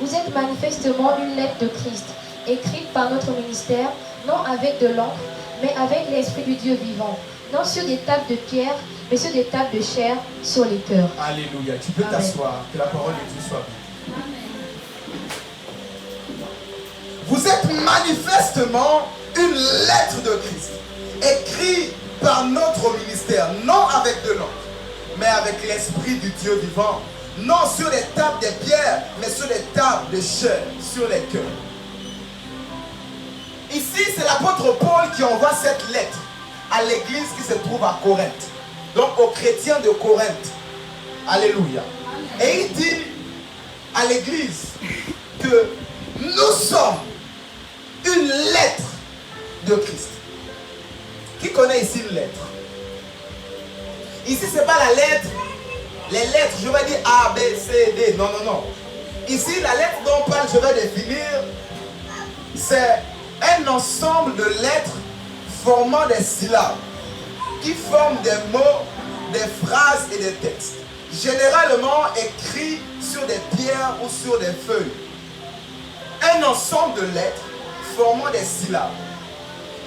Vous êtes manifestement une lettre de Christ, écrite par notre ministère, non avec de l'encre, mais avec l'Esprit du Dieu vivant, non sur des tables de pierre, mais sur des tables de chair, sur les cœurs. Alléluia. Tu peux t'asseoir, que la parole de Dieu soit bénie. Vous êtes manifestement une lettre de Christ, écrite par notre ministère, non avec de l'encre, mais avec l'Esprit du Dieu vivant, non sur les tables de pierre, mais sur les tables de chair, sur les cœurs. Ici, c'est l'apôtre Paul qui envoie cette lettre à l'église qui se trouve à Corinthe, donc aux chrétiens de Corinthe. Alléluia. Et il dit à l'église que nous sommes une lettre de Christ. Qui connaît ici une lettre? Ici, ce n'est pas la lettre, les lettres, je vais dire A, B, C, D. Non, non, non. Ici, la lettre dont on parle, je vais définir, c'est un ensemble de lettres formant des syllabes qui forment des mots, des phrases et des textes. Généralement écrits sur des pierres ou sur des feuilles. Un ensemble de lettres formant des syllabes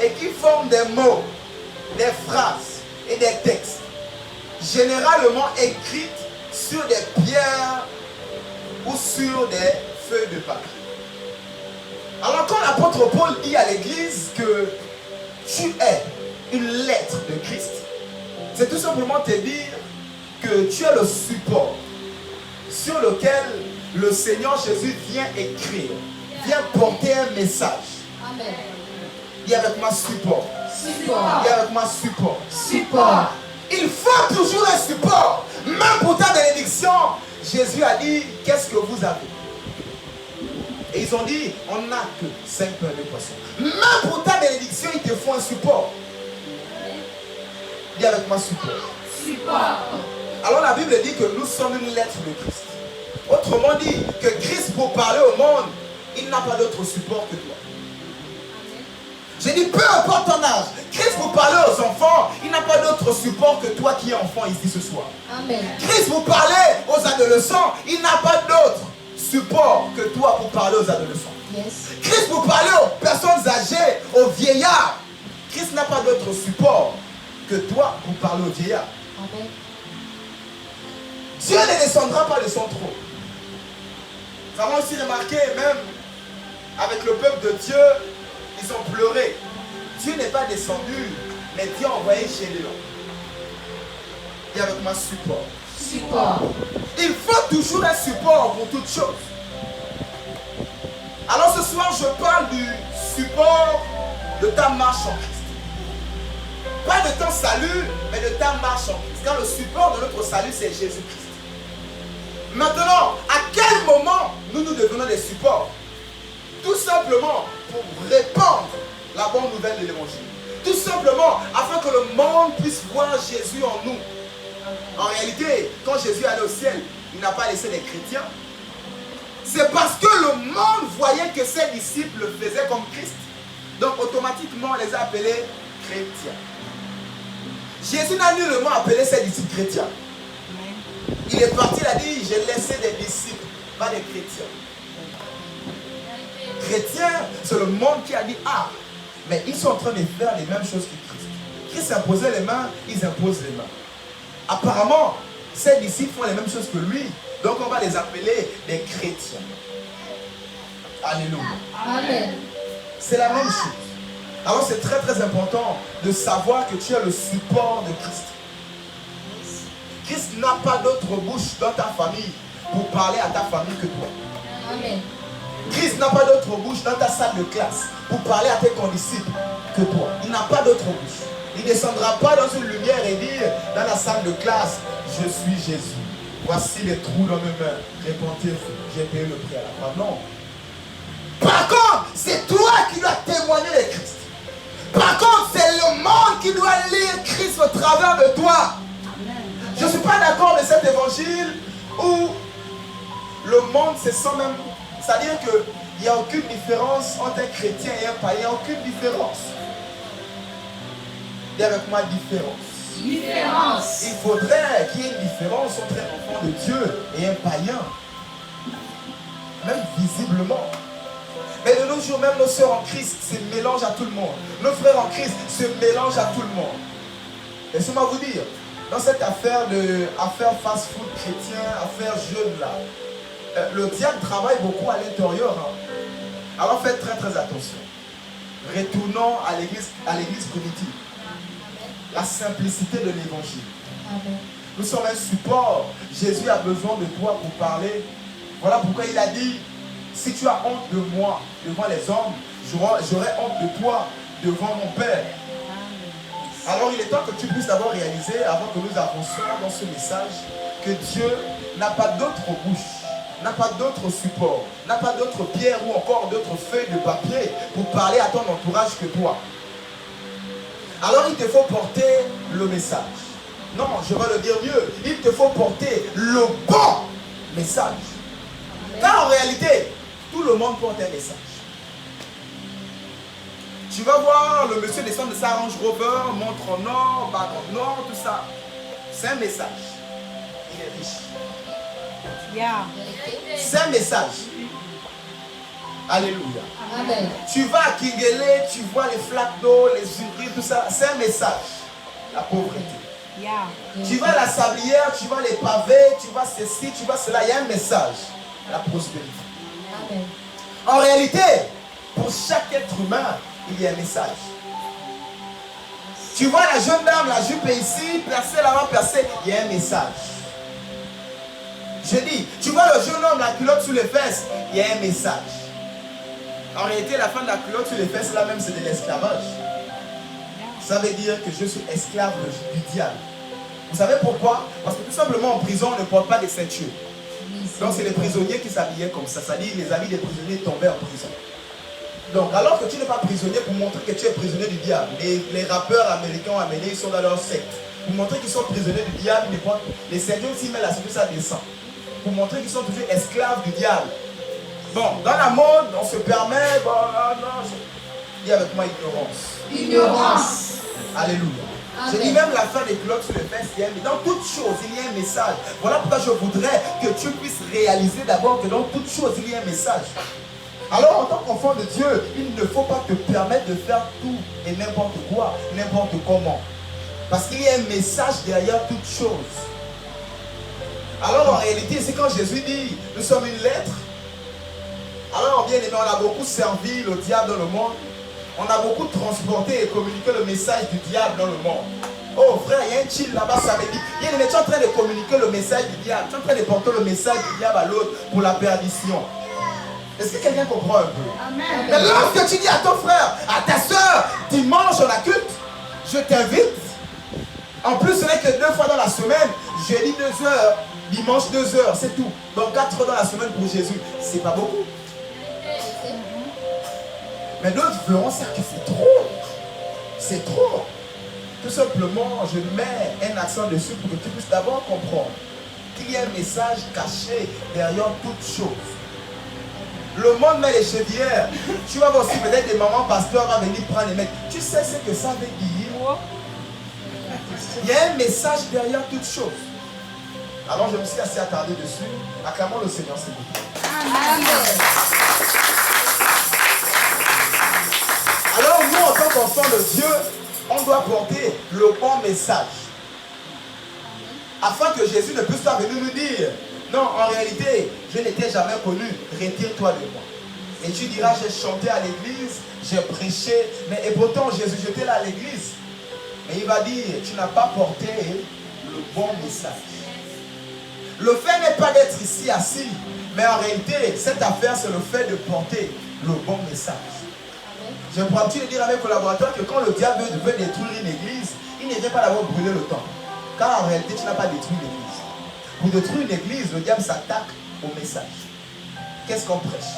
et qui forment des mots, des phrases et des textes. Généralement écrites sur des pierres ou sur des feuilles de papier. Alors quand l'apôtre Paul dit à l'église que tu es une lettre de Christ, c'est tout simplement te dire que tu es le support sur lequel le Seigneur Jésus vient écrire, vient porter un message. Amen. Dis avec moi support. Support. Dis avec moi support. Support. Il faut toujours un support. Même pour ta bénédiction, Jésus a dit, qu'est-ce que vous avez? Et ils ont dit, on n'a que 5 pains de poisson. Même pour ta bénédiction, il te faut un support. Dis avec moi support. Support. Alors la Bible dit que nous sommes une lettre de Christ. Autrement dit, que Christ pour parler au monde, il n'a pas d'autre support que toi. J'ai dit, peu importe ton âge, Christ pour parler aux enfants, il n'a pas d'autre support que toi qui es enfant ici ce soir. Amen. Christ pour parler aux adolescents, il n'a pas d'autre support que toi pour parler aux adolescents. Yes. Christ pour parler aux personnes âgées, aux vieillards, Christ n'a pas d'autre support que toi pour parler aux vieillards. Amen. Dieu ne descendra pas de son trône. Nous avons aussi remarqué, même avec le peuple de Dieu, ils ont pleuré. Dieu n'est pas descendu, mais Dieu a envoyé Gédéon. Et avec moi, support. Support. Il faut toujours un support pour toute chose. Alors ce soir, je parle du support de ta marche en Christ. Pas de ton salut, mais de ta marche en Christ. Car le support de notre salut, c'est Jésus-Christ. Maintenant, à quel moment nous devenons des supports? Tout simplement pour répandre la bonne nouvelle de l'évangile. Tout simplement afin que le monde puisse voir Jésus en nous. En réalité, quand Jésus allait au ciel, il n'a pas laissé les chrétiens. C'est parce que le monde voyait que ses disciples le faisaient comme Christ. Donc automatiquement, on les a appelés chrétiens. Jésus n'a nullement appelé ses disciples chrétiens. Il est parti, il a dit, j'ai laissé des disciples, pas des chrétiens. Chrétiens, c'est le monde qui a dit, ah, mais ils sont en train de faire les mêmes choses que Christ. Christ imposait les mains, ils imposent les mains. Apparemment, ces disciples font les mêmes choses que lui, donc on va les appeler des chrétiens. Alléluia. Amen. C'est la même chose. Alors c'est très très important de savoir que tu es le support de Christ. Christ n'a pas d'autre bouche dans ta famille pour parler à ta famille que toi. Amen. Christ n'a pas d'autre bouche dans ta salle de classe pour parler à tes condisciples que toi. Il n'a pas d'autre bouche. Il ne descendra pas dans une lumière et dire dans la salle de classe, je suis Jésus. Voici les trous dans mes mains. Répentez-vous, j'ai payé le prix à la croix. Non. Par contre, c'est toi qui dois témoigner de Christ. Par contre, c'est le monde qui doit lire Christ au travers de toi. Je ne suis pas d'accord de cet évangile où le monde se sent même... C'est-à-dire qu'il n'y a aucune différence entre un chrétien et un païen. Aucune différence. Dis avec moi différence. Différence. Il faudrait qu'il y ait une différence entre un enfant de Dieu et un païen. même visiblement. Mais de nos jours, même nos sœurs en Christ se mélangent à tout le monde. Nos frères en Christ se mélangent à tout le monde. Laissez-moi vous dire, dans cette affaire fast-food chrétien, affaire jeune là, le diable travaille beaucoup à l'intérieur. Alors faites très très attention. Retournons à l'église primitive. La simplicité de l'évangile. Nous sommes un support. Jésus a besoin de toi pour parler. Voilà pourquoi il a dit, si tu as honte de moi devant les hommes, j'aurai honte de toi devant mon Père. Alors il est temps que tu puisses d'abord réaliser, avant que nous avancions dans ce message, que Dieu n'a pas d'autre bouche, n'a pas d'autre support, n'a pas d'autre pierre ou encore d'autres feuilles de papier pour parler à ton entourage que toi. Alors il te faut porter le message. Non, je vais le dire mieux. Il te faut porter le bon message. Car en réalité, tout le monde porte un message. Tu vas voir le monsieur descendre de sa Range Rover, montre en or, bague en or, tout ça. C'est un message. Il est riche. Yeah. C'est un message. Alléluia. Amen. Tu vas à Kingele, tu vois les flaques d'eau, les urines, tout ça. C'est un message. La pauvreté. Yeah. Tu vas à la sablière, tu vois les pavés, tu vois ceci, tu vois cela. Il y a un message. La prospérité. Amen. En réalité, pour chaque être humain, il y a un message. Tu vois la jeune dame, la jupe est ici, percée là-bas, percée, il y a un message. Je dis, tu vois le jeune homme, la culotte sous les fesses, il y a un message. En réalité, la fin de la culotte sous les fesses, là même, c'est de l'esclavage. Ça veut dire que je suis esclave du diable. Vous savez pourquoi? Parce que tout simplement en prison, on ne porte pas des ceintures. Donc c'est les prisonniers qui s'habillaient comme ça. C'est-à-dire les habits des prisonniers tombaient en prison. Donc alors que tu n'es pas prisonnier, pour montrer que tu es prisonnier du diable, les rappeurs américains ont amené, ils sont dans leur secte. Pour montrer qu'ils sont prisonniers du diable, ils portent les ceintures aussi, mais la ceinture ça descend. Pour montrer qu'ils sont toujours esclaves du diable. Bon, dans la mode, on se permet, bon, non, dis avec moi ignorance. Ignorance. Alléluia. Amen. Je dis même la fin des culottes sur les fesses, mais dans toute chose, il y a un message. Voilà pourquoi je voudrais que tu puisses réaliser d'abord que dans toute chose, il y a un message. Alors en tant qu'enfant de Dieu, il ne faut pas te permettre de faire tout et n'importe quoi, n'importe comment. Parce qu'il y a un message derrière toute chose. Alors en réalité, c'est quand Jésus dit, nous sommes une lettre. Alors bien aimé, on a beaucoup servi le diable dans le monde. On a beaucoup transporté et communiqué le message du diable dans le monde. Oh frère, il y a un chill là-bas, ça veut dire, bien aimé, tu es en train de communiquer le message du diable. Tu es en train de porter le message du diable à l'autre pour la perdition. Est-ce que quelqu'un comprend un peu? Amen. Mais lorsque tu dis à ton frère, à ta soeur, dimanche on a culte, je t'invite. En plus, ce n'est que 2 fois dans la semaine, jeudi 2 heures, dimanche 2 heures, c'est tout. Donc 4 heures dans la semaine pour Jésus, c'est pas beaucoup. Mais d'autres verront ça que c'est trop. C'est trop. Tout simplement, je mets un accent dessus pour que tu puisses d'abord comprendre qu'il y a un message caché derrière toute chose. Le monde met les chevillères. Tu vas voir aussi peut-être des mamans pasteurs vont venir prendre les mecs. Tu sais ce que ça veut dire? Il y a un message derrière toute chose. Alors je me suis assez attardé dessus. Acclamons le Seigneur, s'il vous plaît. Amen. Alors nous, en tant qu'enfants de Dieu, on doit porter le bon message. Afin que Jésus ne puisse pas venir nous dire, non, en réalité, je n'étais jamais connu, retire-toi de moi. Et tu diras, j'ai chanté à l'église, j'ai prêché, mais et pourtant Jésus, j'étais là à l'église. Mais il va dire, tu n'as pas porté le bon message. Le fait n'est pas d'être ici assis, mais en réalité, cette affaire, c'est le fait de porter le bon message. Je prends l'habitude de dire à mes collaborateurs que quand le diable veut détruire une église, il ne vient pas d'avoir brûlé le temps. Car en réalité, tu n'as pas détruit l'église. Pour détruire une église, le diable s'attaque au message. Qu'est-ce qu'on prêche?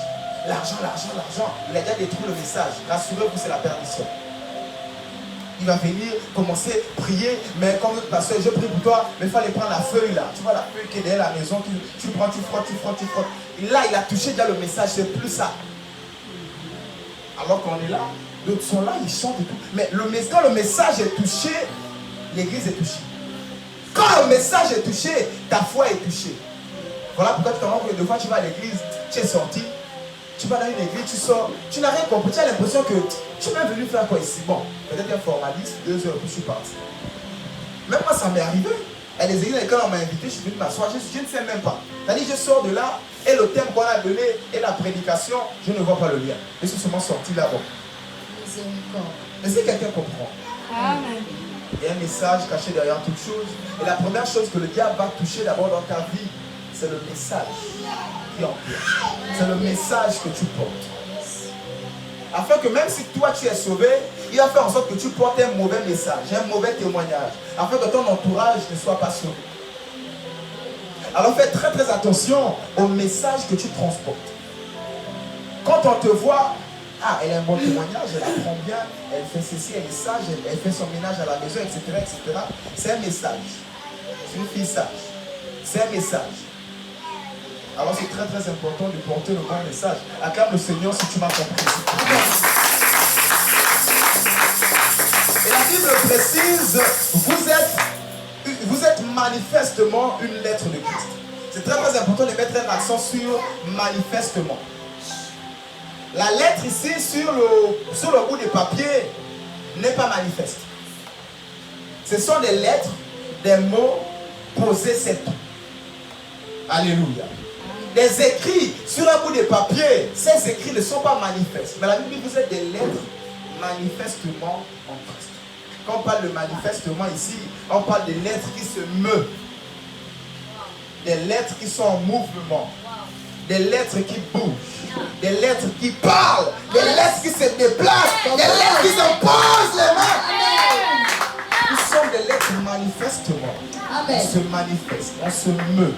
L'argent, l'argent, l'argent. Il a déjà détruit le message. Rassurez-vous, c'est la perdition. Il va venir commencer à prier, mais comme le pasteur, je prie pour toi, mais il fallait prendre la feuille là. Tu vois la feuille qui est derrière la maison, tu prends, tu frottes, tu frottes, tu frottes. Et là, il a touché déjà le message, c'est plus ça. Alors qu'on est là, d'autres sont là, ils chantent et tout. Mais quand le message est touché, l'église est touchée. Quand le message est touché, ta foi est touchée. Voilà pourquoi tu te rends compte que 2 fois tu vas à l'église, tu es sorti, tu vas dans une église, tu sors, tu n'as rien compris, tu as l'impression que tu m'es venu faire quoi ici? Bon, peut-être un formaliste, 2 heures, puis je suis parti. Même moi, ça m'est arrivé. Et les églises, quand on m'a invité, je suis venu m'asseoir, je ne sais même pas. C'est-à-dire, je sors de là, et le thème qu'on a donné, et la prédication, je ne vois pas le lien. Je suis seulement sorti là-bas. Miséricorde. Est-ce que quelqu'un comprend? Amen. Il y a un message caché derrière toute chose. Et la première chose que le diable va toucher d'abord dans ta vie, c'est le message qui empire. C'est le message que tu portes. Afin que même si toi tu es sauvé, il va faire en sorte que tu portes un mauvais message, un mauvais témoignage. Afin que ton entourage ne soit pas sauvé. Alors fais très très attention au message que tu transportes. Quand on te voit, ah, elle a un bon témoignage, elle apprend bien, elle fait ceci, elle est sage, elle fait son ménage à la maison, etc. etc. C'est un message. C'est une fille sage. C'est un message. Alors c'est très très important de porter le bon message. Acclame le Seigneur si tu m'as compris. Et la Bible précise, vous êtes manifestement une lettre de Christ. C'est très très important de mettre un accent sur manifestement. La lettre ici sur le bout du papier n'est pas manifeste. Ce sont des lettres, des mots posés c'est tout. Alléluia. Des écrits sur un bout de papier, ces écrits ne sont pas manifestes. Mais la Bible dit que vous êtes des lettres manifestement en Christ. Quand on parle de manifestement ici, on parle des lettres qui se meuvent. Des lettres qui sont en mouvement. Des lettres qui bougent. Des lettres qui parlent. Des lettres qui se déplacent. Des lettres qui se posent les mains. Nous sommes des lettres manifestement. On se manifeste, on se meut.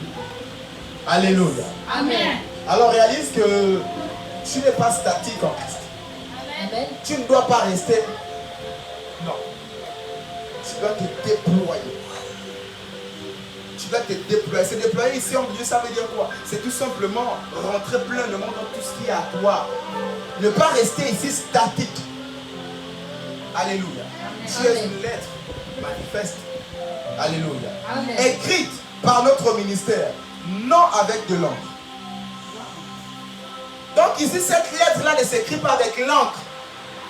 Alléluia. Amen. Alors réalise que tu n'es pas statique en Christ. Amen. Tu ne dois pas rester. Non. Tu dois te déployer. Tu dois te déployer. Se déployer ici en Dieu, ça veut dire quoi? C'est tout simplement rentrer pleinement dans tout ce qui est à toi. Ne pas rester ici statique. Alléluia. Tu es une lettre manifeste. Alléluia. Amen. Écrite par notre ministère. Non avec de l'encre. Donc ici, cette lettre-là ne s'écrit pas avec l'encre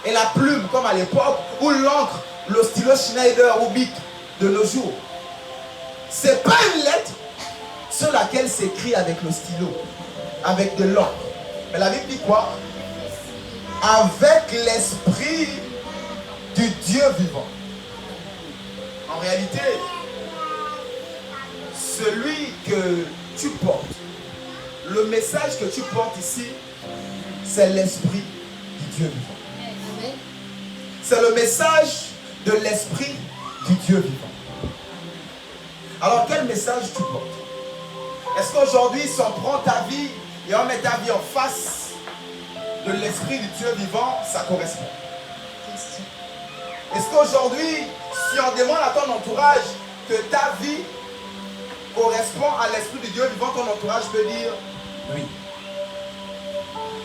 et la plume, comme à l'époque, ou l'encre, le stylo Schneider ou Bic de nos jours. Ce n'est pas une lettre sur laquelle s'écrit avec le stylo, avec de l'encre. Mais la Bible dit quoi? Avec l'esprit du Dieu vivant. En réalité, celui que tu portes, le message que tu portes ici, c'est l'esprit du Dieu vivant. Amen. C'est le message de l'esprit du Dieu vivant. Alors quel message tu portes? Est-ce qu'aujourd'hui, si on prend ta vie et on met ta vie en face de l'esprit du Dieu vivant, ça correspond? Est-ce qu'aujourd'hui, si on demande à ton entourage que ta vie correspond à l'esprit de Dieu vivant, ton entourage peut dire oui.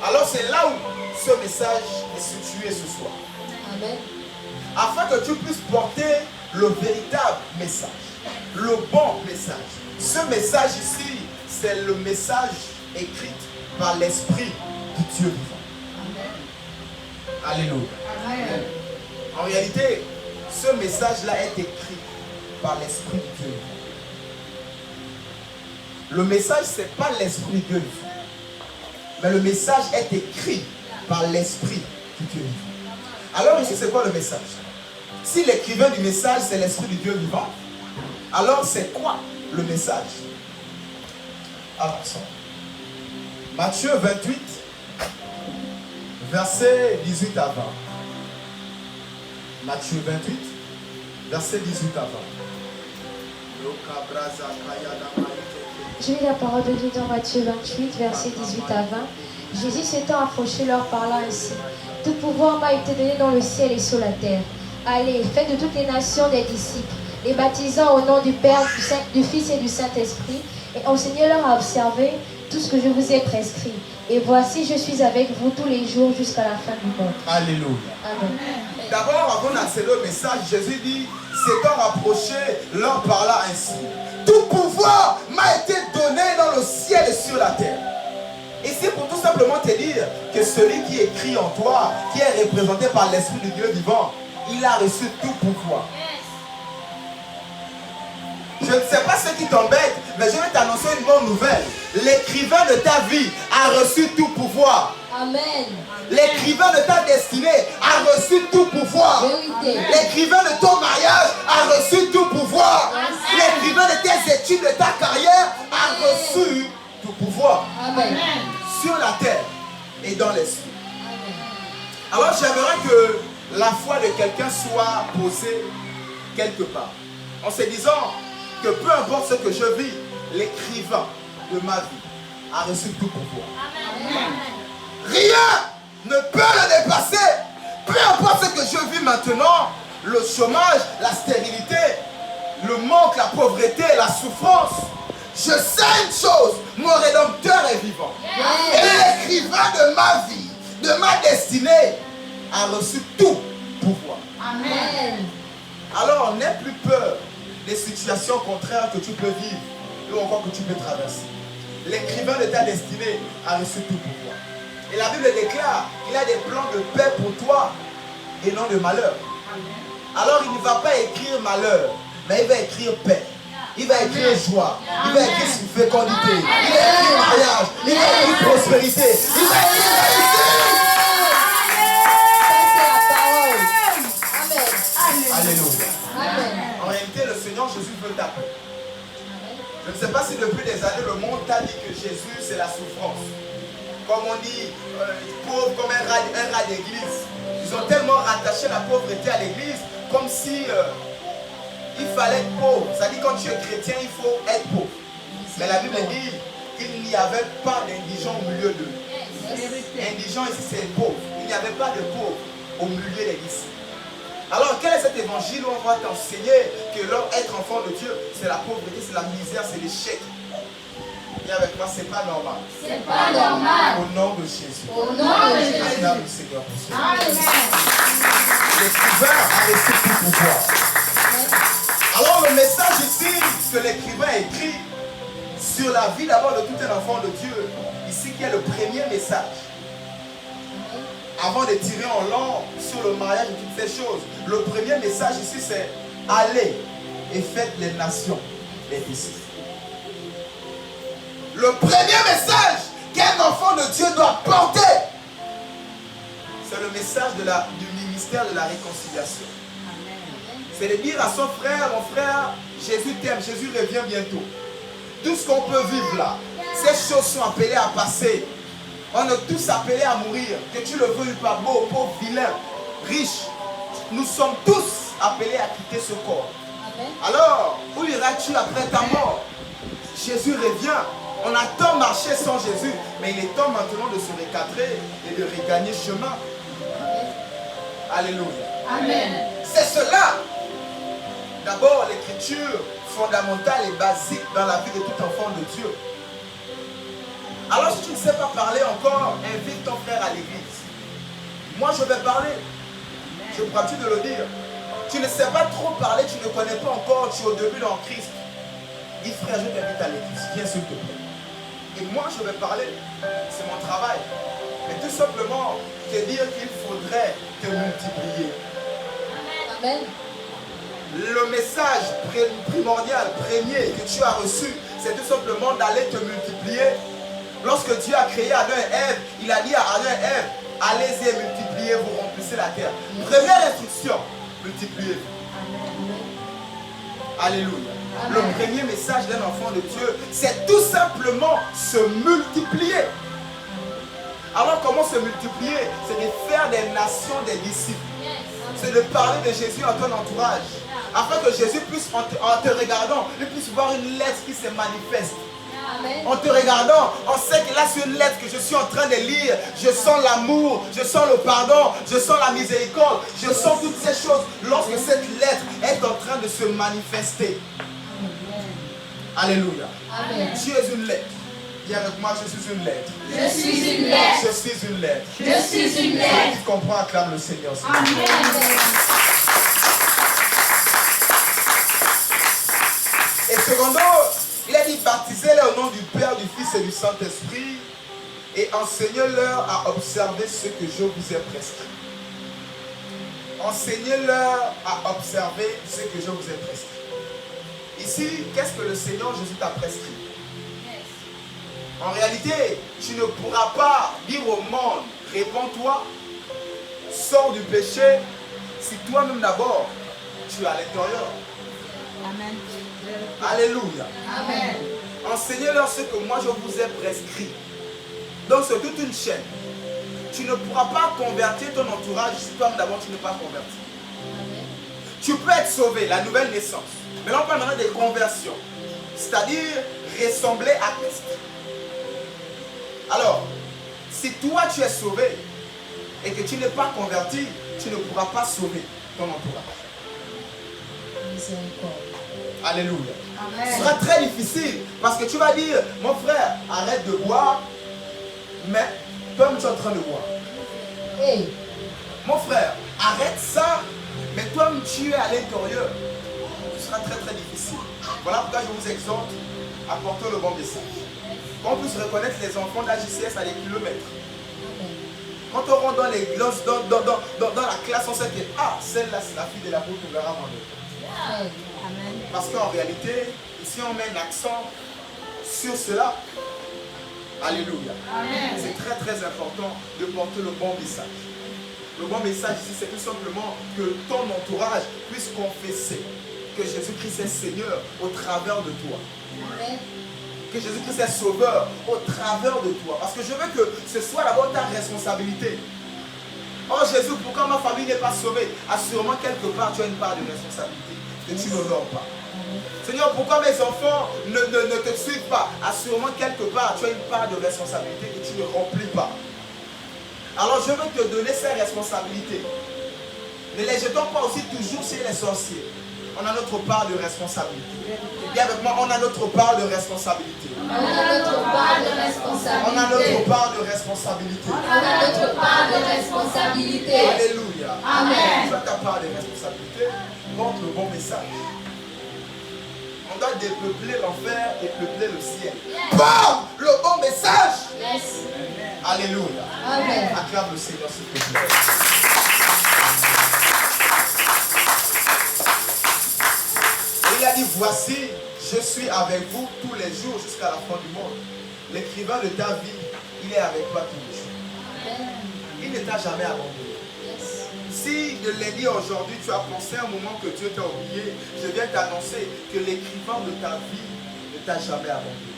Alors c'est là où ce message est situé ce soir. Amen. Afin que tu puisses porter le véritable message, le bon message. Ce message ici, c'est le message écrit par l'esprit du Dieu vivant. Alléluia. Amen. En réalité, ce message-là est écrit par l'esprit de Dieu vivant. Le message, ce n'est pas l'esprit de Dieu vivant. Mais le message est écrit par l'esprit de Dieu vivant. Alors ici, c'est quoi le message? Si l'écrivain du message, c'est l'esprit du Dieu vivant, alors c'est quoi le message? Avançons. Matthieu 28, versets 18 à 20. Matthieu 28, versets 18 à 20. Je lis la parole de Dieu dans Matthieu 28, versets 18 à 20. Jésus s'étant approché leur parla ainsi. Tout pouvoir m'a été donné dans le ciel et sur la terre. Allez, faites de toutes les nations des disciples, les baptisant au nom du Père, du Fils et du Saint-Esprit, et enseignez-leur à observer tout ce que je vous ai prescrit. Et voici, je suis avec vous tous les jours jusqu'à la fin du monde. Alléluia. Amen. D'abord, avant d'accéder au message, Jésus dit, s'étant rapproché, leur parla ainsi. Tout pouvoir m'a été donné dans le ciel et sur la terre. Ici, simplement te dire que celui qui écrit en toi, qui est représenté par l'Esprit de Dieu vivant, il a reçu tout pouvoir. Je ne sais pas ce qui t'embête, mais je vais t'annoncer une bonne nouvelle. L'écrivain de ta vie a reçu tout pouvoir. Amen. L'écrivain de ta destinée a reçu tout pouvoir. Vérité. L'écrivain de ton mariage a reçu tout pouvoir. L'écrivain de tes études, de ta carrière a reçu tout pouvoir. Amen. Sur la terre et dans l'esprit. Amen. Alors j'aimerais que la foi de quelqu'un soit posée quelque part. En se disant que peu importe ce que je vis, l'écrivain de ma vie a reçu tout pouvoir. Amen. Rien ne peut le dépasser. Peu importe ce que je vis maintenant, le chômage, la stérilité, le manque, la pauvreté, la souffrance. Je sais une chose, mon Rédempteur est vivant. Et l'écrivain de ma vie, de ma destinée, a reçu tout pouvoir. Amen. Alors, n'aie plus peur des situations contraires que tu peux vivre ou encore que tu peux traverser. L'écrivain de ta destinée a reçu tout pouvoir. Et la Bible déclare qu'il a des plans de paix pour toi et non de malheur. Alors, il ne va pas écrire malheur, mais il va écrire paix. Il va écrire joie, il va écrire fécondité, il va écrire mariage, il va écrire prospérité, il va écrire réussite. Alléluia. Amen. En réalité, le Seigneur Jésus veut ta paix. Je ne sais pas si depuis des années, le monde t'a dit que Jésus, c'est la souffrance. Comme on dit, pauvre comme un rat d'église. Ils ont tellement rattaché la pauvreté à l'église, comme si il fallait être pauvre. Ça dit, quand tu es chrétien, il faut être pauvre. Mais la Bible dit qu'il n'y avait pas d'indigents au milieu d'eux. Indigents ici, c'est pauvre. Il n'y avait pas de pauvres au milieu des disciples. Alors, quel est cet évangile où on va t'enseigner que être enfant de Dieu, c'est la pauvreté, c'est la misère, c'est l'échec? Et avec moi, c'est pas normal. C'est pas normal. Au nom de Jésus. Au nom de Jésus. Acclame le Seigneur pour ça. Amen. L'écrivain a reçu tout pouvoir. Alors, le message ici que l'écrivain écrit sur la vie d'abord de tout un enfant de Dieu, ici qui est le premier message. Avant de tirer en langue sur le mariage et toutes ces choses, le premier message ici c'est allez et faites les nations des disciples. Le premier message qu'un enfant de Dieu doit porter, c'est le message du ministère de la réconciliation. C'est de dire à son frère, mon frère, Jésus t'aime, Jésus revient bientôt. Tout ce qu'on peut vivre là, ces choses sont appelées à passer. On est tous appelés à mourir, que tu le veuilles pas, beau, pauvre, vilain, riche. Nous sommes tous appelés à quitter ce corps. Amen. Alors, où iras-tu après ta mort? Jésus revient. On a tant marché sans Jésus, mais il est temps maintenant de se recadrer et de regagner chemin. Alléluia. Amen. C'est cela. D'abord, l'écriture fondamentale et basique dans la vie de tout enfant de Dieu. Alors si tu ne sais pas parler encore, invite ton frère à l'église. Moi je vais parler. Je prends de le dire. Tu ne sais pas trop parler, tu ne connais pas encore, tu es au début dans Christ. Dis frère, je t'invite à l'église. Viens s'il te plaît. Et moi je vais parler. C'est mon travail. Mais tout simplement te dire qu'il faudrait te multiplier. Amen. Le message primordial, premier que tu as reçu, c'est tout simplement d'aller te multiplier. Lorsque Dieu a créé Adam et Ève, il a dit à Adam et Ève, allez-y et multipliez-vous, remplissez la terre. Première instruction, multipliez-vous. Alléluia. Le premier message d'un enfant de Dieu, c'est tout simplement se multiplier. Alors comment se multiplier? C'est de faire des nations des disciples. C'est de parler de Jésus en ton entourage. Afin que Jésus puisse, en te regardant, il puisse voir une lettre qui se manifeste. Amen. En te regardant, on sait que là c'est une lettre que je suis en train de lire. Je sens l'amour, je sens le pardon, je sens la miséricorde, je sens toutes ces choses lorsque cette lettre est en train de se manifester. Alléluia. Amen. Tu es une lettre. Dis avec moi, je suis une lettre. Je suis une lettre. Je suis une lettre. Je suis une lettre. Tu comprends, acclame le Seigneur. Amen. Et secondo, il a dit baptisez-les au nom du Père, du Fils et du Saint-Esprit et enseignez-leur à observer ce que je vous ai prescrit. Enseignez-leur à observer ce que je vous ai prescrit. Ici, qu'est-ce que le Seigneur Jésus t'a prescrit? En réalité, tu ne pourras pas dire au monde, réponds-toi, sors du péché, si toi-même d'abord, tu es à l'intérieur. Amen. Alléluia. Amen. Enseignez-leur ce que moi je vous ai prescrit. Donc c'est toute une chaîne. Tu ne pourras pas convertir ton entourage si toi-même d'abord tu n'es pas converti. Tu peux être sauvé, la nouvelle naissance. Mais là on parle maintenant de conversion. C'est-à-dire ressembler à Christ. Alors, si toi tu es sauvé et que tu n'es pas converti, tu ne pourras pas sauver ton entourage. Alléluia. Amen. Ce sera très difficile parce que tu vas dire, mon frère, arrête de boire, mais toi tu es en train de boire. Hey. Mon frère, arrête ça, mais toi tu es à l'intérieur. Ce sera très très difficile. Voilà pourquoi je vous exhorte à porter le bon message. Qu'on puisse reconnaître les enfants de la JCS à des kilomètres. Quand on rentre dans les classes, dans la classe, on sait que celle-là c'est la fille de la route de Vera Mando. Amen. Parce qu'en réalité, ici on met l'accent sur cela. Alléluia. Amen. C'est très très important de porter le bon message. Le bon message ici, c'est tout simplement que ton entourage puisse confesser que Jésus-Christ est Seigneur au travers de toi. Amen. Que Jésus-Christ est Sauveur au travers de toi. Parce que je veux que ce soit d'abord ta responsabilité. Oh Jésus, pourquoi ma famille n'est pas sauvée? Assurément, quelque part, tu as une part de responsabilité que tu n'honores pas. Seigneur, pourquoi mes enfants ne te suivent pas? Assurément, quelque part, tu as une part de responsabilité que tu ne remplis pas. Alors, je veux te donner ces responsabilités. Ne les jetons pas aussi toujours chez les sorciers. On a notre part de responsabilité. Viens avec moi, on a notre part de responsabilité. On a notre part de responsabilité. On a notre part de responsabilité. On a notre part de responsabilité. Alléluia. Amen. Tu as ta part de responsabilité. Porte le bon message. On doit dépeupler l'enfer et peupler le ciel. Porte le bon message. Yes. Alléluia. Amen. Acclame le Seigneur s'il te plaît. Il a dit, voici, je suis avec vous tous les jours jusqu'à la fin du monde. L'écrivain de ta vie, il est avec toi tous les jours. Amen. Il ne t'a jamais abandonné. Yes. Si de lundi à aujourd'hui, tu as pensé un moment que Dieu t'a oublié, je viens t'annoncer que l'écrivain de ta vie ne t'a jamais abandonné.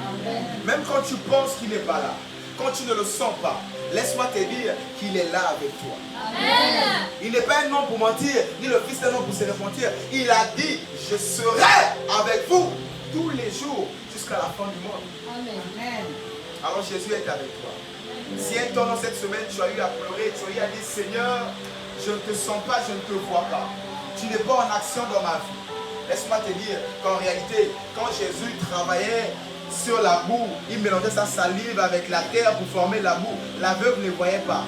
Amen. Même quand tu penses qu'il n'est pas là, quand tu ne le sens pas, laisse-moi te dire qu'il est là avec toi. Amen. Il n'est pas un homme pour mentir, ni le fils d'un homme pour se repentir. Il a dit, je serai avec vous tous les jours jusqu'à la fin du monde. Amen. Amen. Alors Jésus est avec toi. Si un temps dans cette semaine, tu as eu à pleurer, tu as eu à dire, Seigneur, je ne te sens pas, je ne te vois pas. Tu n'es pas en action dans ma vie. Laisse-moi te dire qu'en réalité, quand Jésus travaillait sur la boue, il mélangeait sa salive avec la terre pour former la boue. L'aveugle ne voyait pas.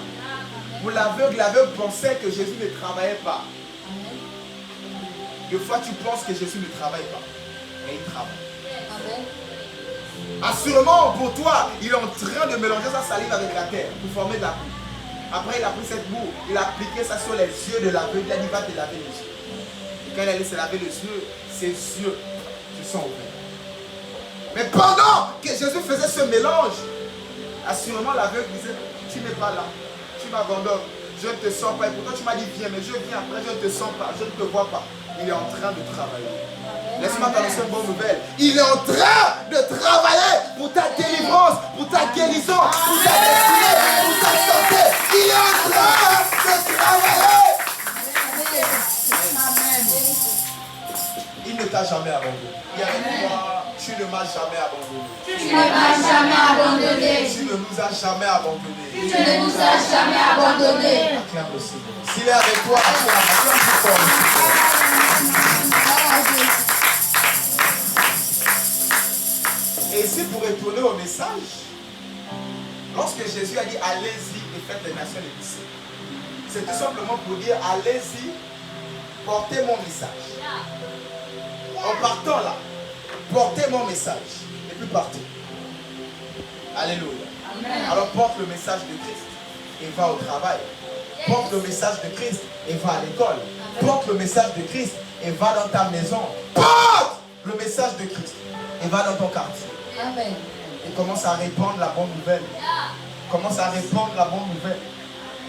Pour l'aveugle pensait que Jésus ne travaillait pas. Des fois, tu penses que Jésus ne travaille pas. Mais il travaille. Amen. Assurément, pour toi, il est en train de mélanger sa salive avec la terre pour former de la boue. Après, il a pris cette boue, il a appliqué ça sur les yeux de l'aveugle. Il a dit, va te laver les yeux. Et quand il allait se laver les yeux, ses yeux se sont ouverts. Mais pendant que Jésus faisait ce mélange, assurément l'aveugle disait, tu n'es pas là, tu m'abandonnes, je ne te sens pas. Et pourtant tu m'as dit viens, mais je viens après, je ne te sens pas, je ne te vois pas. Il est en train de travailler. Laisse-moi t'annoncer une bonne nouvelle. Il est en train de travailler pour ta délivrance, pour ta guérison, pour ta destinée, pour ta santé. Il est en train de travailler. Amen. Il ne t'a jamais abandonné. Il y a avec moi, tu ne m'as jamais abandonné. Tu ne m'as jamais abandonné. Tu ne nous as jamais abandonné. Tu ne nous as jamais abandonné. Acclame le Seigneur. S'il est avec toi, acclame plus fort le Seigneur. Et ici, pour retourner au message, lorsque Jésus a dit allez-y et faites les nations des disciples, c'est tout simplement pour dire allez-y, portez mon message. En partant là, portez mon message et puis partez. Alléluia. Alors porte le message de Christ et va au travail. Porte le message de Christ et va à l'école. Porte le message de Christ et va dans ta maison. Porte le message de Christ et va dans ton quartier. Amen. Et commence à répandre la bonne nouvelle. Commence à répandre la bonne nouvelle.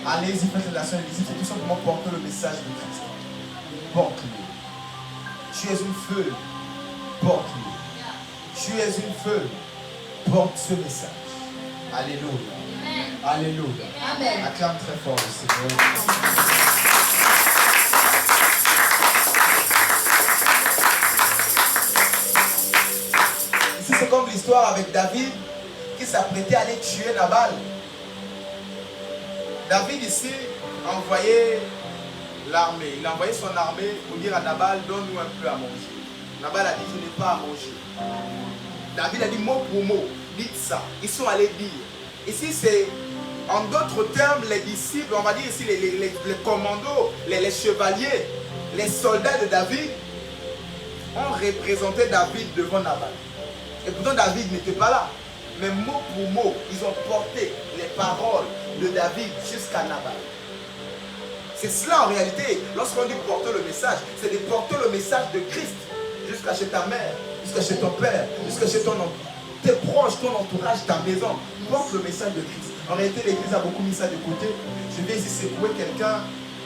Allez-y, faites la nation des disciples, tout simplement porter le message de Christ. Porte-le. Tu es une feuille. Porte-le. Tu es une feuille. Porte ce message. Alléluia. Alléluia. Amen. Acclame très fort le Seigneur. Ici, c'est comme l'histoire avec David qui s'apprêtait à aller tuer Nabal. David ici a envoyé l'armée. Il a envoyé son armée pour dire à Nabal, donne-nous un peu à manger. Nabal a dit, je n'ai pas à manger. David a dit mot pour mot, dites ça. Ils sont allés dire. Ici, c'est, en d'autres termes, les disciples, on va dire ici les commandos, les chevaliers, les soldats de David ont représenté David devant Nabal. Et pourtant, David n'était pas là. Mais mot pour mot, ils ont porté les paroles de David jusqu'à Nabal. C'est cela en réalité, lorsqu'on dit porter le message, c'est de porter le message de Christ jusqu'à chez ta mère, jusqu'à chez ton père, jusqu'à chez tes proches, ton entourage, ta maison. Porte le message de Christ. En réalité, l'Église a beaucoup mis ça de côté. Je vais ici secouer quelqu'un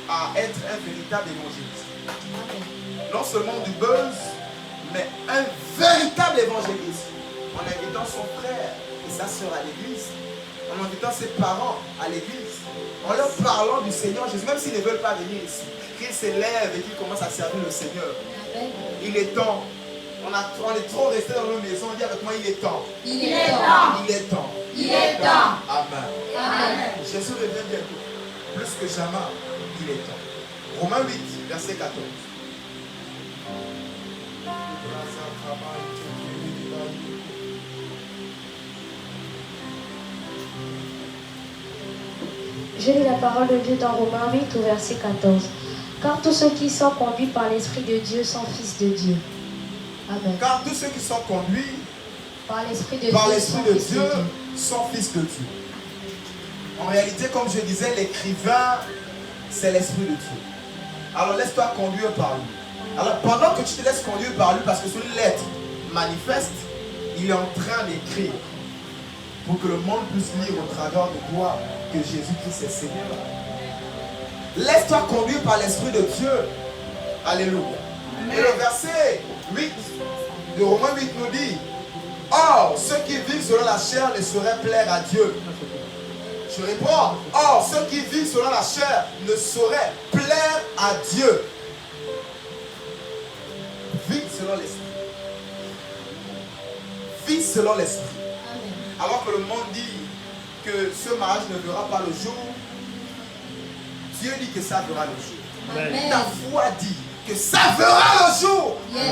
à être un véritable évangéliste. Non seulement du buzz, mais un véritable évangéliste. En invitant son frère et sa soeur à l'église, en invitant ses parents à l'église, en leur parlant du Seigneur Jésus, même s'ils ne veulent pas venir ici, qu'ils s'élèvent et qu'ils commencent à servir le Seigneur. Il est temps. On est trop resté dans nos maisons. Dis avec moi, il est temps. Il est temps. Il est temps. Il est temps. Amen. Amen. Jésus revient bientôt. Plus que jamais, il est temps. Romains 8, verset 14. Je lis la parole de Dieu dans Romains 8 au verset 14. Car tous ceux qui sont conduits par l'Esprit de Dieu sont fils de Dieu. Amen. Car tous ceux qui sont conduits Par l'Esprit de Dieu sont fils de Dieu. En réalité, comme je disais, l'écrivain, c'est l'Esprit de Dieu. Alors laisse-toi conduire par lui. Alors pendant que tu te laisses conduire par lui, parce que c'est une lettre manifeste, il est en train d'écrire pour que le monde puisse lire au travers de toi que Jésus-Christ est Seigneur. Laisse-toi conduire par l'Esprit de Dieu. Alléluia. Et le verset 8 de Romains 8 nous dit, or, ceux qui vivent selon la chair ne sauraient plaire à Dieu. Je réponds, or, ceux qui vivent selon la chair ne sauraient plaire à Dieu. Vivent selon l'Esprit. Vivent selon l'Esprit. Alors que le monde dit que ce mariage ne verra pas le jour, Dieu dit que ça verra le jour. Amen. Ta foi dit que ça verra le jour. Yes.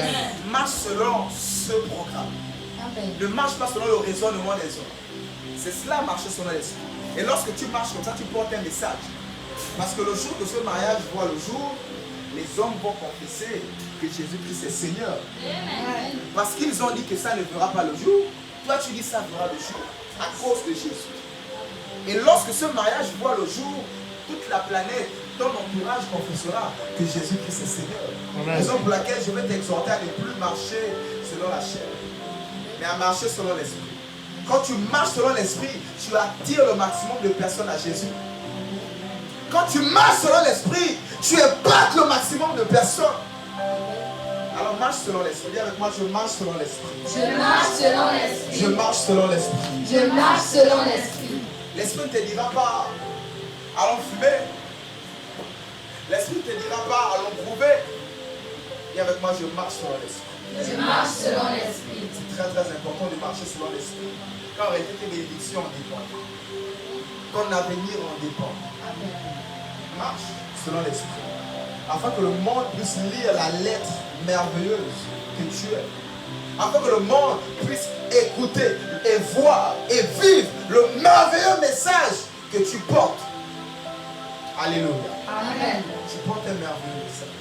Marche selon ce programme. Amen. Ne marche pas selon le raisonnement des hommes. C'est cela, marcher selon l'esprit. Et lorsque tu marches comme ça, tu portes un message. Parce que le jour que ce mariage voit le jour, les hommes vont confesser que Jésus-Christ est Seigneur. Amen. Parce qu'ils ont dit que ça ne verra pas le jour. Toi, tu dis ça verra le jour à cause de Jésus. Et lorsque ce mariage voit le jour, toute la planète, ton entourage confessera que Jésus-Christ est Seigneur. Raison pour laquelle je vais t'exhorter à ne plus marcher selon la chair, mais à marcher selon l'esprit. Quand tu marches selon l'esprit, tu attires le maximum de personnes à Jésus. Quand tu marches selon l'esprit, tu épates le maximum de personnes. Alors marche selon l'esprit. Dis avec moi, je marche selon l'esprit. Je marche selon l'Esprit. Je marche selon l'esprit. Je marche selon l'Esprit. L'esprit ne te dira pas, allons fumer. L'esprit ne te dira pas, allons prouver. Dis avec moi, je marche selon l'esprit. Je marche selon l'Esprit. C'est très très important de marcher selon l'esprit. Car en réalité, tes bénédictions en dépendent. Ton avenir en dépend. Marche selon l'esprit. Afin que le monde puisse lire la lettre merveilleuse que tu es. Afin que le monde puisse écouter et voir et vivre le merveilleux message que tu portes. Alléluia. Amen. Tu portes un merveilleux message.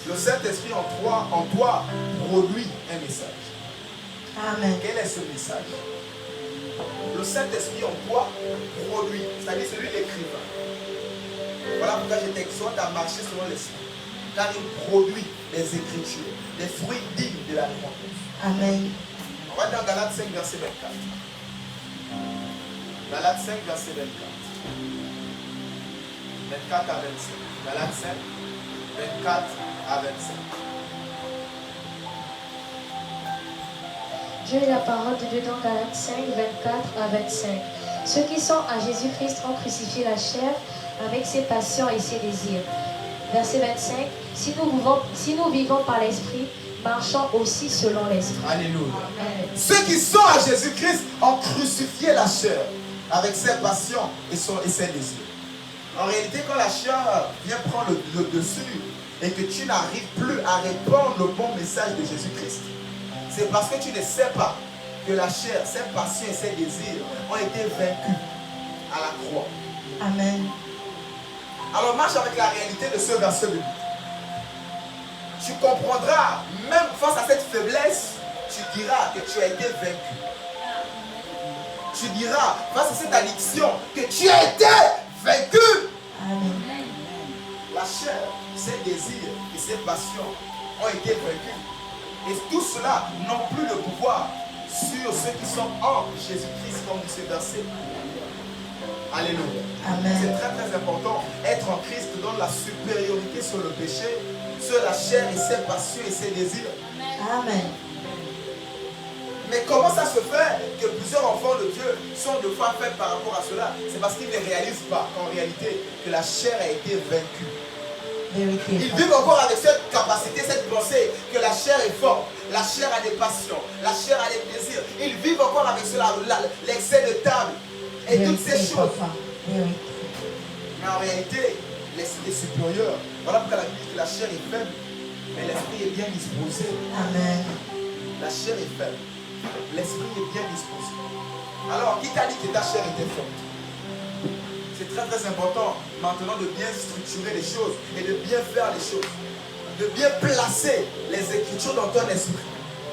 Le Saint-Esprit en toi produit un message. Amen. Quel est ce message? Le Saint-Esprit en toi produit, c'est-à-dire celui l'écrivain. Voilà pourquoi je t'exhorte à marcher selon l'Esprit. Car il produit les Écritures, les fruits dignes de la repentance. Amen. On va dans Galates 5, verset 24. Galates 5, verset 24. 24 à 25. Galates 5, 24 à 25. Je lis la parole de Dieu dans Galates 5, 24 à 25. Ceux qui sont à Jésus-Christ ont crucifié la chair avec ses passions et ses désirs. Verset 25. Si nous vivons par l'Esprit, marchons aussi selon l'Esprit. Alléluia. Amen. Ceux qui sont à Jésus-Christ ont crucifié la chair avec ses passions et ses désirs. En réalité, quand la chair vient prendre le dessus et que tu n'arrives plus à répandre le bon message de Jésus-Christ, c'est parce que tu ne sais pas que la chair, ses passions et ses désirs ont été vaincus à la croix. Amen. Alors marche avec la réalité de ce verset biblique. Tu comprendras, même face à cette faiblesse, tu diras que tu as été vaincu. Tu diras, face à cette addiction, que tu as été vaincu. Amen. La chair, ses désirs et ses passions ont été vaincus. Et tout cela n'ont plus de pouvoir sur ceux qui sont en Jésus-Christ, comme dit ce verset. Alléluia. Amen. C'est très très important. Être en Christ donne la supériorité sur le péché, sur la chair et ses passions et ses désirs. Amen. Mais comment ça se fait que plusieurs enfants de Dieu sont de fois faits par rapport à cela? C'est parce qu'ils ne réalisent pas qu'en réalité, que la chair a été vaincue. Vérité. Ils vivent encore avec cette capacité, cette pensée que la chair est forte, la chair a des passions, la chair a des désirs. Ils vivent encore avec cela, l'excès de table et toutes ces choses. Vérité. Mais en réalité, l'esprit est supérieur. Voilà pourquoi la Bible dit que la chair est faible, mais l'esprit est bien disposé. Amen. La chair est faible, l'esprit est bien disposé. Alors, qui t'a dit que ta chair était forte? C'est très très important maintenant de bien structurer les choses et de bien faire les choses. De bien placer les Écritures dans ton esprit.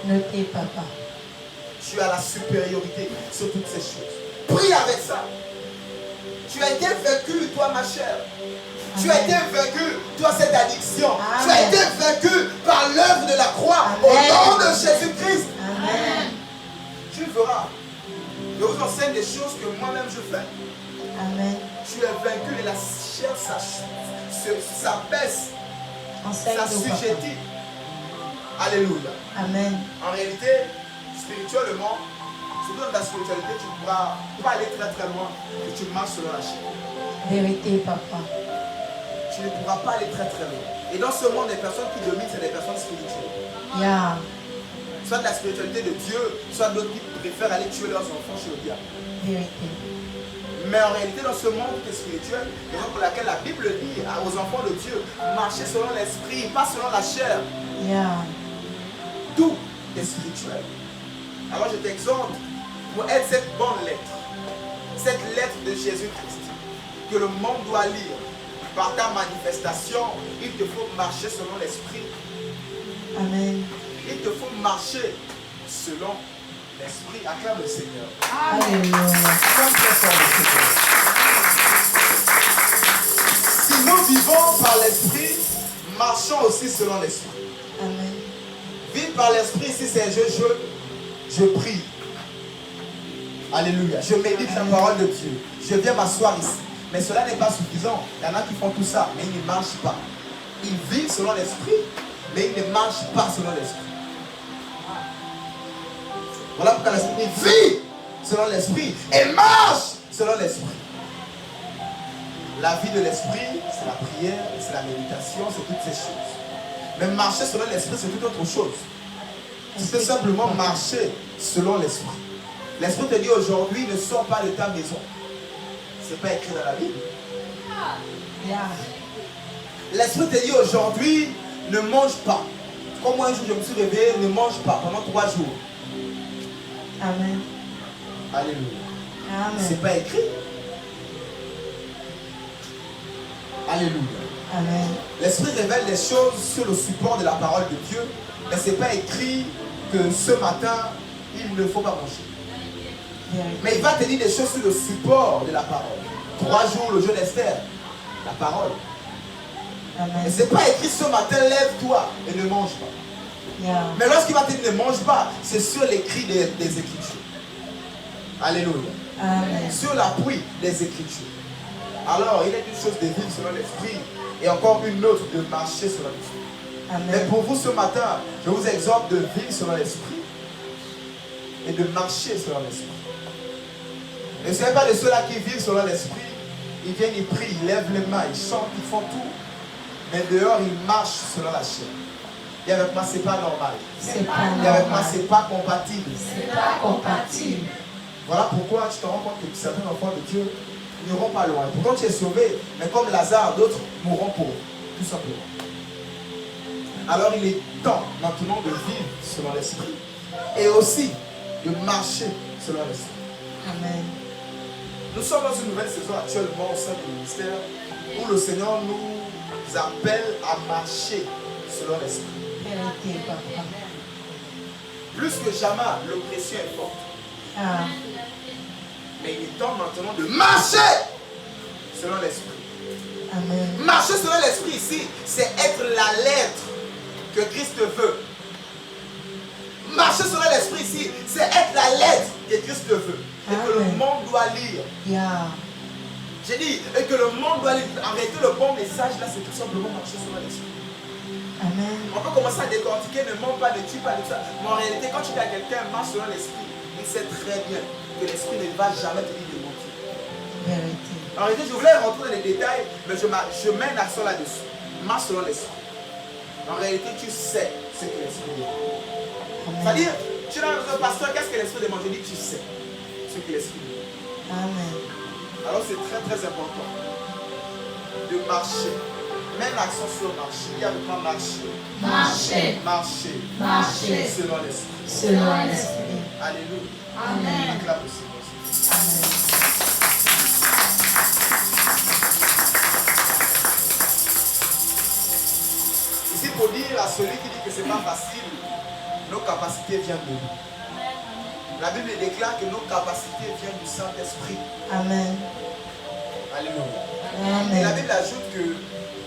Notez, papa. Tu as la supériorité sur toutes ces choses. Prie avec ça. Tu as été vaincu, toi ma chère. Tu as été vaincu, toi cette addiction. Amen. Tu as été vaincu par l'œuvre de la croix. Amen. Au nom de Jésus-Christ. Amen. Tu verras. Je vous enseigne des choses que moi-même je fais. Amen. Tu es vaincu et la chair s'abaisse, Enseigne-nous, s'assujettit. Alléluia. papa. Amen. En réalité, spirituellement, surtout dans ta spiritualité, tu ne pourras pas aller très très loin que tu marches selon la chair. Vérité, papa. Tu ne pourras pas aller très très loin. Et dans ce monde, les personnes qui dominent, c'est des personnes spirituelles. Yeah. Soit de la spiritualité de Dieu, soit d'autres qui préfèrent aller tuer leurs enfants chez le diable. Vérité. Mais en réalité, dans ce monde qui est spirituel, raison pour laquelle la Bible dit aux enfants de Dieu, marchez selon l'esprit, pas selon la chair. Yeah. Tout est spirituel. Alors je t'exhorte pour être cette bonne lettre, cette lettre de Jésus-Christ, que le monde doit lire. Par ta manifestation, il te faut marcher selon l'esprit. Amen. Il te faut marcher selon l'esprit. Acclame le Seigneur. Alléluia. Acclame très fort le Seigneur. Si nous vivons par l'esprit, marchons aussi selon l'esprit. Amen. Vivre par l'esprit, si c'est je prie. Alléluia. Je médite la parole de Dieu. Je viens m'asseoir ici. Mais cela n'est pas suffisant. Il y en a qui font tout ça, mais ils ne marchent pas. Ils vivent selon l'esprit, mais ils ne marchent pas selon l'esprit. Voilà pourquoi l'esprit vit selon l'esprit et marche selon l'esprit. La vie de l'esprit, c'est la prière, c'est la méditation, c'est toutes ces choses. Mais marcher selon l'esprit, c'est toute autre chose. C'est simplement marcher selon l'esprit. L'esprit te dit aujourd'hui, ne sors pas de ta maison. Ce n'est pas écrit dans la Bible. Yeah. L'esprit te dit aujourd'hui, ne mange pas. Comme moi un jour je me suis réveillé, ne mange pas pendant 3 jours. Amen. Alléluia. Amen. Ce n'est pas écrit. Alléluia. Amen. L'esprit révèle les choses sur le support de la parole de Dieu, mais ce n'est pas écrit que ce matin, il ne faut pas manger. Mais il va te dire des choses sur le support de la parole. 3 jours, le jeûne d'Esther, la parole. Et ce n'est pas écrit ce matin, lève-toi et ne mange pas. Mais lorsqu'il va te dire ne mange pas, c'est sur l'écrit des Écritures. Alléluia. Amen. Sur l'appui des Écritures. Alors, il est une chose de vivre selon l'esprit et encore une autre de marcher selon l'esprit. Mais pour vous ce matin, je vous exhorte de vivre selon l'esprit et de marcher selon l'esprit. Ne soyez pas de ceux-là qui vivent selon l'esprit. Ils viennent, ils prient, ils lèvent les mains, ils chantent, ils font tout. Mais dehors, ils marchent selon la chair. Et avec moi, ce n'est pas normal. Et avec moi, ce n'est pas compatible. C'est pas compatible. Voilà pourquoi tu te rends compte que certains enfants de Dieu n'iront pas loin. Pourtant, tu es sauvé, mais comme Lazare, d'autres mourront pour eux, tout simplement. Alors, il est temps maintenant de vivre selon l'esprit et aussi de marcher selon l'esprit. Amen. Nous sommes dans une nouvelle saison actuellement au sein du ministère où le Seigneur nous appelle à marcher selon l'esprit. Vérité, papa. Plus que jamais, l'oppression est forte. Ah. Mais il est temps maintenant de marcher selon l'esprit. Amen. Marcher selon l'esprit ici, c'est être la lettre que Christ veut. Marcher selon l'esprit ici, c'est être la lettre que Christ veut. Et que le monde doit lire. J'ai dit, et que le monde doit lire. En réalité, le bon message là, c'est tout simplement marcher selon l'esprit. Amen. On peut commencer à décortiquer, ne ment pas, ne tue pas, de ça. Mais en réalité, quand tu dis à quelqu'un, marche selon l'esprit, il sait très bien que l'esprit ne va jamais te dire de mentir. Vérité. En réalité, je voulais rentrer dans les détails, mais je mets un accent là-dessus. Marche selon l'esprit. En réalité, tu sais ce que l'esprit dit. C'est-à-dire, tu es dans le pasteur, qu'est-ce que l'esprit demande? Je dis, tu sais ce que l'esprit dit. Amen. Alors, c'est très très important de marcher. Mets l'accent sur marcher. Dis avec moi marcher. Marcher. Marcher. Marcher. Selon l'esprit. Selon l'esprit. Alléluia. Amen. Acclame le Seigneur. Amen. Ici, pour dire à celui qui dit que ce n'est pas facile, nos capacités viennent de nous. La Bible déclare que nos capacités viennent du Saint-Esprit. Amen. Alléluia. Amen. Et la Bible ajoute que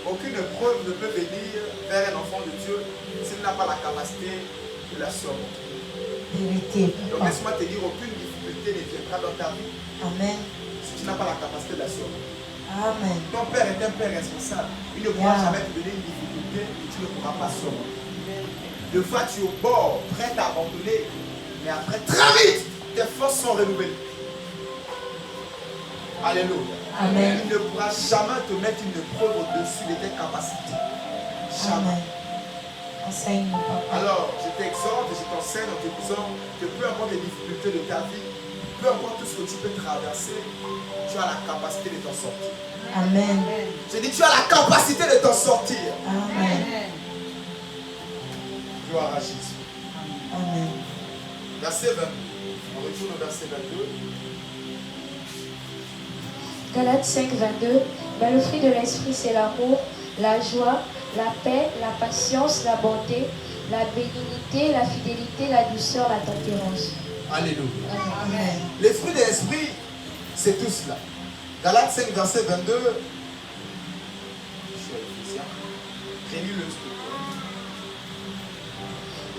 aucune épreuve ne peut venir vers un enfant de Dieu s'il n'a pas la capacité de la surmonter. Vérité, Donc papa. laisse-moi te dire, aucune difficulté ne viendra dans ta vie Amen. si tu n'as pas la capacité de la surmonter. Amen. Ton père est un père responsable. Il ne pourra jamais te donner une difficulté que tu ne pourras pas surmonter. Deux fois tu es au bord, prêt à abandonner, mais après, très vite, tes forces sont renouvelées. Alléluia. Amen. Il ne pourra jamais te mettre une épreuve au-dessus de tes capacités. Jamais. Amen. Enseigne-nous, papa. Alors, je t'exhorte et je t'enseigne en te disant que peu importe les difficultés de ta vie, peu importe tout ce que tu peux traverser, tu as la capacité de t'en sortir. Amen. Je dis, tu as la capacité de t'en sortir. Amen. Gloire à Jésus. Amen. Verset 22. On retourne au verset 22. Galates 5, 22. Mais le fruit de l'esprit, c'est l'amour, la joie, la paix, la patience, la bonté, la bénignité, la fidélité, la douceur, la tempérance. Alléluia. Amen. Les fruits de l'esprit, c'est tout cela. Galates 5, verset 22. Relis-le.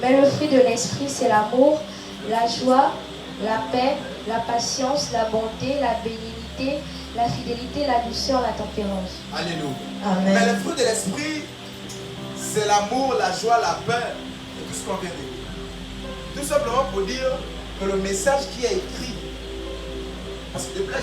Mais le fruit de l'esprit, c'est l'amour, la joie, la paix, la patience, la bonté, la bénignité, la fidélité, la douceur, la tempérance. Alléluia. Amen. Mais le fruit de l'esprit, c'est l'amour, la joie, la paix et tout ce qu'on vient de dire. Tout simplement pour dire que le message qui est écrit, parce que depuis là,